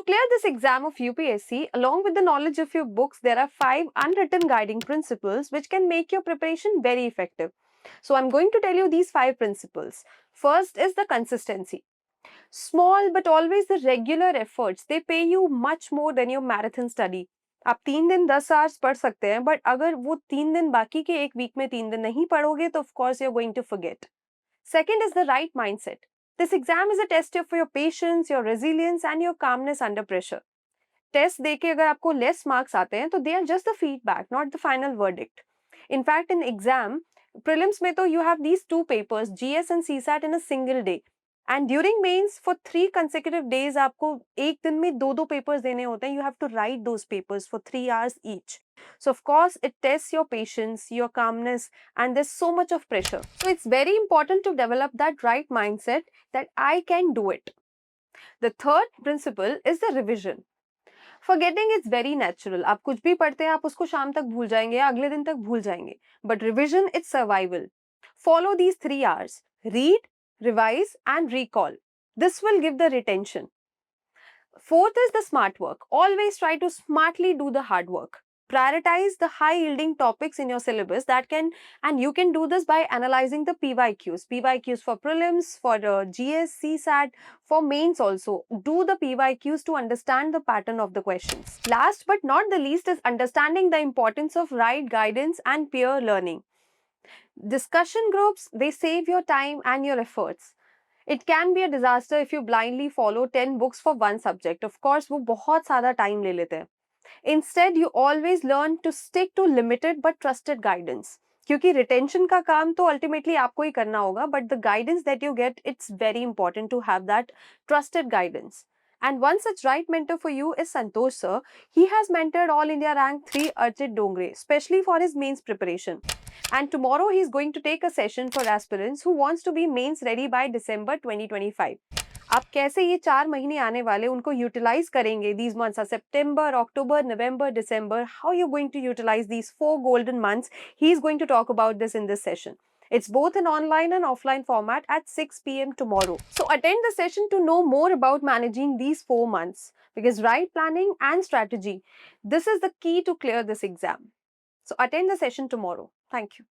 To clear this exam of UPSC, along with the knowledge of your books, there are 5 unwritten guiding principles which can make your preparation very effective. So I'm going to tell you these 5 principles. First is the consistency. Small but always the regular efforts, they pay you much more than your marathon study. आप 3 दिन 10 hours पढ़ सकते हैं, but अगर वो 3 दिन बाकी के एक वीक में 3 दिन नहीं पढ़ोगे तो of course you are going to forget. Second is the right mindset. This exam is a test for your patience, your resilience and your calmness under pressure. Test देके अगर आपको लेस मार्क्स आते हैं तो they are just the feedback, not the final verdict. In fact in exam prelims में तो you have these 2 papers GS and CSAT in a single day, and during mains for 3 consecutive days आपको एक दिन में 2 papers देने होते हैं. You have to write those papers for 3 hours each. So of course it tests your patience, your calmness, and there's so much of pressure. So it's very important to develop that right mindset that I can do it. The third principle is the revision. Forgetting is very natural. आप कुछ भी पढ़ते हैं आप उसको शाम तक भूल जाएंगे या अगले दिन तक भूल जाएंगे. But revision is survival. Follow these 3 R's. Read, revise and recall. This will give the retention. Fourth is the smart work. Always try to smartly do the hard work. Prioritize the high yielding topics in your syllabus and you can do this by analyzing the PYQs. PYQs for prelims, for GS, CSAT, for mains also. Do the PYQs to understand the pattern of the questions. Last but not the least is understanding the importance of right guidance and peer learning. Discussion groups, they save your time and your efforts. It can be a disaster if you blindly follow 10 books for one subject. Of course, वो बहुत ज़्यादा time ले लेते हैं. Instead, you always learn to stick to limited but trusted guidance. क्योंकि retention का काम तो ultimately आपको ही करना होगा, but the guidance that you get, it's very important to have that trusted guidance. And one such right mentor for you is Santosh sir. He has mentored All India Rank 3 Archit Dongre, especially for his mains preparation. And tomorrow he is going to take a session for aspirants who wants to be mains ready by December 2025. आप कैसे ये 4 महीने आने वाले उनको utilise करेंगे. These months are September, October, November, December. How you're going to utilize these 4 golden months? He is going to talk about this in this session. It's both an online and offline format at 6 p.m. tomorrow. So attend the session to know more about managing these 4 months, because right planning and strategy, this is the key to clear this exam. So attend the session tomorrow. Thank you.